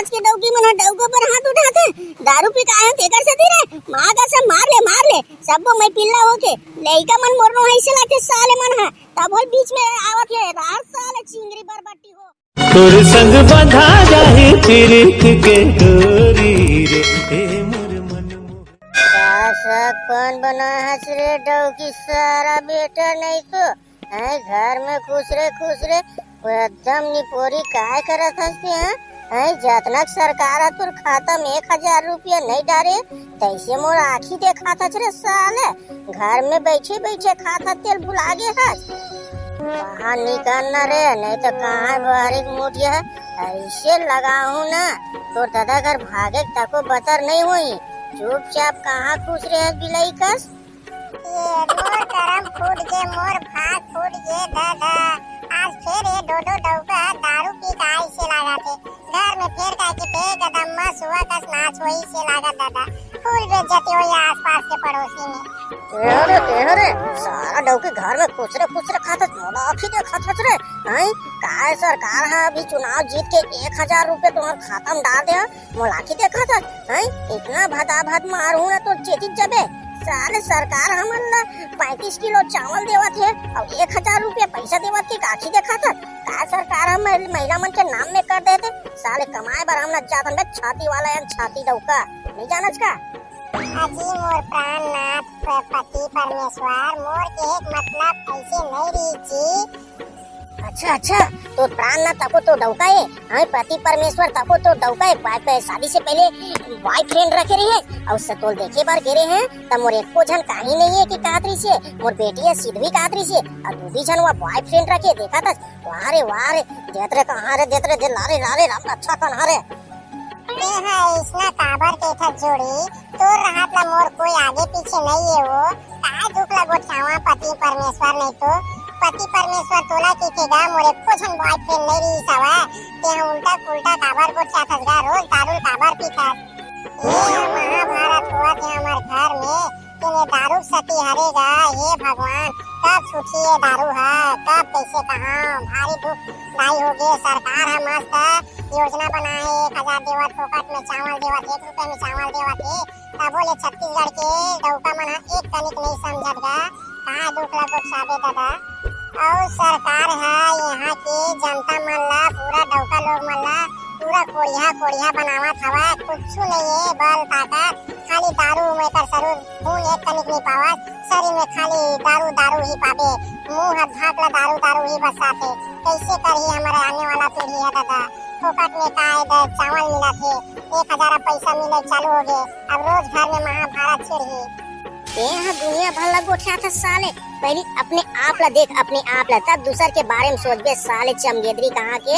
आज के डौकी मन डौको पर हाथ उठाते दारू पी के आए तेकर से रे मां का सब मार ले सबको मैं पिल्ला होके लइका मन मोरनो ऐसे लाके साले मन है तब होल बीच में आवत है रात साले चिंगरी बरबट्टी हो तोर संग बंधा जाही प्रीत के डोरी रे ए मोर मन सब कौन बना हंस रे डौकी सारा बेटा नहीं तो है घर में खुश रे एकदम निपोरी काय करत हंसते हैं जतना सरकार तुर खाता में 1000 रुपया नहीं डारे तैसे मोर आँखी देखा था रे साले घर में बैठे खाता तेल भुला गे हस बाहर निकलना रे नहीं तो कहाँ बाहर मुठिया ऐसे लगाऊ ना तो दादा घर भागे तको बतर नहीं हुई चुपचाप कहाँ खुश रहे बिलाई कस मोर करम फूट गे मोर भाग फूट गे दादा आज फिर ये डोडो डौका दारू पी के आई से लागा थे घर में फिर का के पे गदम्मा सुआ कस नाच होई से लागा दादा फूल बेइज्जती होई आसपास के पड़ोसी में तेरे सारा डौके घर में खुश रे खाता मोला आँखी देखा था रे हैं काय सरकार है अभी चुनाव जीत के 1000 रुपए तुम्हारे खाता में डाल दे मोला आँखी देखा था हैं इतना भद मारू ना तो चेतित जबे साले सरकार हमन 35 किलो चावल देवत है और 1000 रुपया पैसा देवत के काखी देखा था का सरकार हम महिला मन के नाम में कर देते साले कमाए बर हम न जात हम छाती वाला या छाती डौका नहीं जानत का अजी मोर प्राणनाथ पति परमेश्वर मोर के एक मतलब ऐसे नहीं रही जी अच्छा तो प्राणनाथ तको तो डौका है हमें पति परमेश्वर तको तो डौका है शादी से पहले बॉयफ्रेंड रखे रहे और सतोल देखे बार गिरे हैं तब मोर एको जन काही नहीं है कि कातरी से मोर बेटी है सिद्धवी कातरी से और दूसरी जन वो बॉयफ्रेंड रखे देखा था वाह रे देतरे कहां रे देतरे दे लारे राम अच्छा कहां रे इसना काबर के था जोड़ी तो राहत ला मोर कोई आगे पीछे नहीं है वो काय दुख ला गोठावा पति परमेश्वर नहीं तो पति परमेश्वर तोला कीकेगा मोरे कुछ बॉयफ्रेंड नहीं रही सवा ते उल्टा पुल्टा काबर गोठा थसगा रोज दारू काबर पीता ये महाभारत हुआ थे हमारे घर में तेने दारू सती हरेगा ये भगवान कब छूटी ये दारू है कब पैसे कहाँ भारी दुख लाई होगी सरकार है मस्त योजना बनाए 1000 देवत फोकट में चावल देवत 1 रुपए में चावल देवत है तब बोले छत्तीसगढ़ के डौका मना एक कनिक नहीं समझतगा कहाँ दुख लगो छाबे दादा और सरकार है यहाँ के जनता मन ला पूरा डौका लोग मन ला पूरा कोड़िया बनावत हवा कुछ नहीं है बल ताकत खाली दारू में कर सरू खून एक कनिक नहीं पावत शरीर में खाली दारू ही पावे मुंह हाथ भाग ला दारू ही बसाते कैसे करही हमारे आने वाला पीढ़ी है दादा फोकट में काय चावल मिला थे 1000 पैसा मिले चालू हो गए अब रोज घर में महाभारत छिड़ी यहाँ दुनिया भर लग उठा था साले पहले अपने आप ला देख अपने आप ला तब दूसर के बारे में सोचबे साले चमगेदरी कहाँ के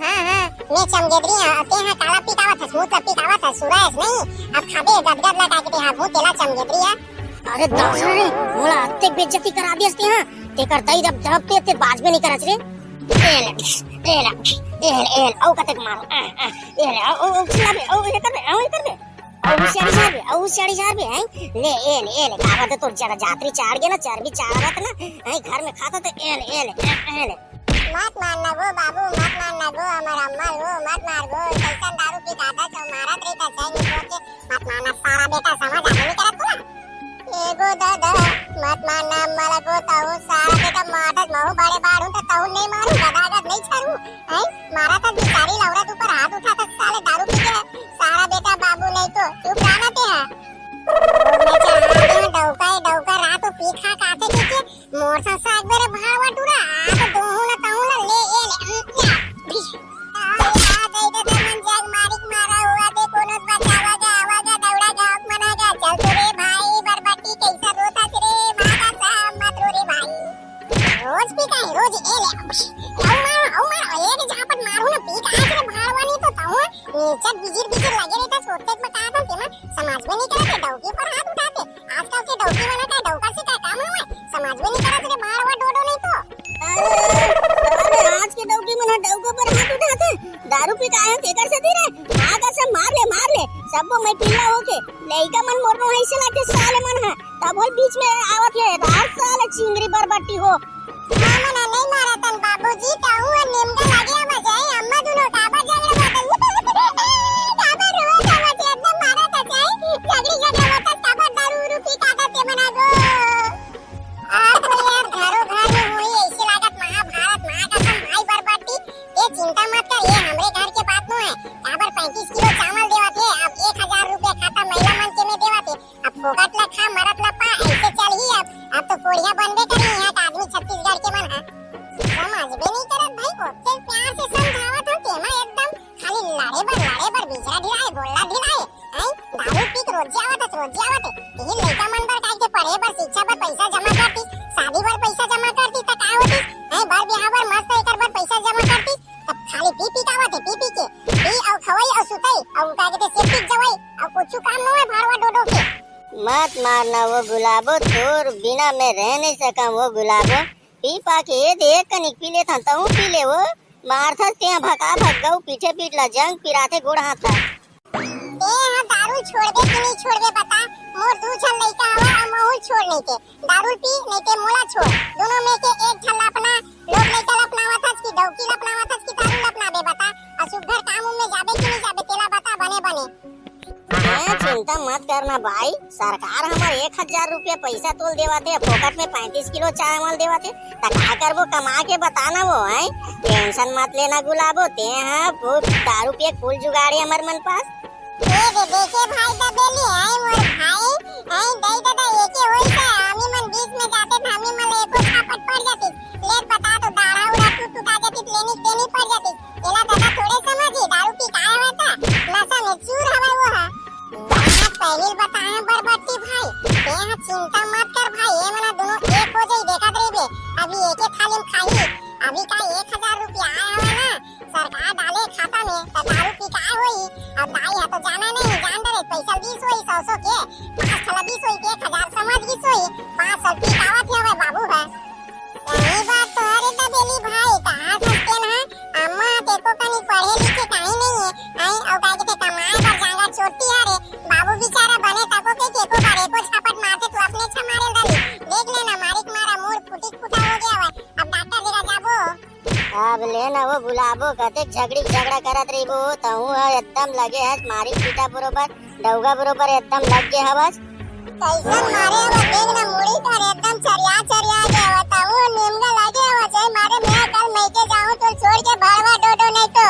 हाँ मैं चमगेदरी आते हैं काला पिकावत है स्मूथ पिकावत है सुरेश नहीं अब खाबे गदगद लगा के हां मुंह तेला चमगेदरी है अरे दासरा रे मोला अत्ते बेइज्जती करा दियस ते हां ते करता ही जब ते बाज में नहीं करत रे एल औ कतक मारो एल औ खिलाबे औ ये करबे औ सियाड़ी झाड़बे हैं ले कावत तो जरा जात्री चाड़ गे ना चर्बी चाड़वत ना घर में खाता तो एल मत मारना गो बाबू मत मारना गो हमारा अम्मा गो मत मार गो कैसन दारू पी खाता तो मारत रही था चाहिए सोचे मत मारना सारा बेटा समझ आ नहीं करत पूरा एगो दादा मत मारना मला गो ताऊ सारा बेटा मारत महू बड़े बाड़ू तो ताऊ नहीं मारू गदागद नहीं छरू हैं मारा था बिचारी लौरत ऊपर हाथ उठा था साले दारू पी के सारा बेटा बाबू नहीं तो चुप रहना ते है डौका रात पी खा काते के मोर सा साग बेरे भावा टूरा आ तो दोहू ना ताऊ ना ले दे मन जग मारिक मारा हुआ दे कोनस बचावागा आवागा दौड़ा गाँव मनागा चल तो रे भाई बरबट्टी कैसा रोता रे भागा साहब मत रो रे भाई रोज पी का रोज औ मार एक झापट मारू ना पी का रे भाड़वानी तो ताऊ नीचे बिजिर लगे रहता सोते में का था तेमा समाज में नहीं करते डौकी पर हाथ उठाते आजकल के डौकी वाला का डौका से का काम हुआ समाज में नहीं करते रे भाड़वा डोडो नहीं तो अरे आज के डौकी मन डौको पर हाथ उठाते दारू पी के आए तेकर से रे मां का सब मार ले सबको मैं पिल्ला होके लइका मन मोरनो ऐसे लाके साले मन है तब होल बीच में आवत है रात साले चिंगरी बरबट्टी हो मामा नहीं मारा तन बाबूजी ताऊ निमगा लगे मजा है अम्मा दोनों काबर झगड़ा करते लड़े बर बिजरा ढिलाए बोलला ढिलाए हैं दारू पी के रोज आवत यही लइका मन बर काहे के पढ़े बर शिक्षा बर पैसा जमा करती शादी बर पैसा जमा करती त का होती हैं बर बियाह बर मस्त एकर बर पैसा जमा करती तब खाली पी के पी औ खवई औ सुतई औ का के सेफ्टी जवई औ कुछ काम न होए भाड़वा डोडो के। मत मारना वो गुलाबो, तोर बिना मैं रह नहीं सका वो गुलाबो। पी पा के देख कनिक पी ले था तहु पी ले वो मारथा ते भगा भग गऊ पीछे पीटला जंग पिराथे गोड़ हाथा। ए हां दारू छोड़बे कि नहीं छोड़बे बता मोर दू छन लइका हवा और महू छोड़ नहीं के दारू पी नहीं के मोला छोड़ दोनों में के एक छल अपना लोग लइका अपनावत हस की डौकी अपनावत हस की दारू अपनाबे बता असुघर काम में जाबे कि नहीं जाबे तेला बता बने बने। चिंता मत करना भाई, सरकार हमार 1000 रुपया पैसा तोल देवा थे, फोकट में 35 किलो चावल देवा थे, का करबो कमा के बताना वो है। टेंशन मत लेना गुलाबो, ते हाँ दारू पिए फूल जुगाड़े हमार मन पास। ए देखे भाई दबेली आई मोर भाई आई दई दादा एके होई से आमी मन बीच में जाते थामी मन एको छापट पड़ जाती ले बता तो दाढ़ा उड़ा टूट आ जाती लेनी देनी पड़ जाती एला दादा थोड़े समझी दारू पी काय होता नशा में चूर हवा वो है। पहले बताए बरबट्टी भाई ते हां चिंता मत कर भाई ये मना दोनों एक हो जाई देखा रे अभी एक एक थाली में खाई अभी का 1000 रुपया आया है ना सरकार डाले खाता में तो दारू पी काय होई अब दाई है तो जाना नहीं जान दे पैसा 20 होई 100 के 5 थला 20 होई 1000 समझ गई सोई 5 साल पी कावत है बाबू है यही बात तो अरे दबेली भाई कहां सकते ना अम्मा देखो कनी पढ़े लिखे काहे नहीं है आई और काहे के कमाए पर जांगा छोटी है रे बाबू बेचारा बने तको के केको करे को छापट मारते तू अपने छ मारे डाली देख लेना मारिक मारा मुंह फुटी फुटा हो गया है अब डॉक्टर जगह जाबो। अब लेना वो गुलाबो कते झगड़ा करत रही वो तहु एकदम लगे है मारी पीटा बरोबर डौगा बरोबर एकदम लग गए हवस कैसन मारे अब देख ना मुड़ी कर एकदम चरिया गया बताओ निमगा लगे हो जाए मारे मैं कल मैं के जाऊं तो छोड़ के भाड़वा डोडो नहीं तो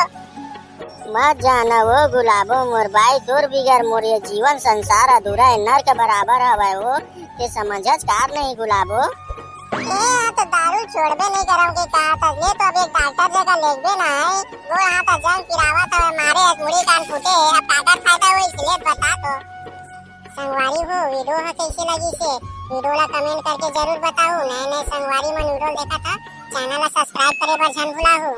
मत जाना वो गुलाबो मोर भाई तोर बिगर मोर ये जीवन संसार अधूरा है नर के बराबर हवा वो के समझच कार नहीं गुलाबो। ए तो दारू छोड़बे नहीं करोगे कहा था ले तो अब एक डॉक्टर जगह लेबे ना है वो हां तो जंग पिरावा था मारे मुड़ी कान फूटे अब काका फायदा हो इसलिए बता तो संगवारी हो वीडियो है कैसी लगी से वीडियो ला कमेंट करके जरूर बताओ नए संगवारी मन वीडियो देखा था चैनल ला सब्सक्राइब करे बर झन भुला हो।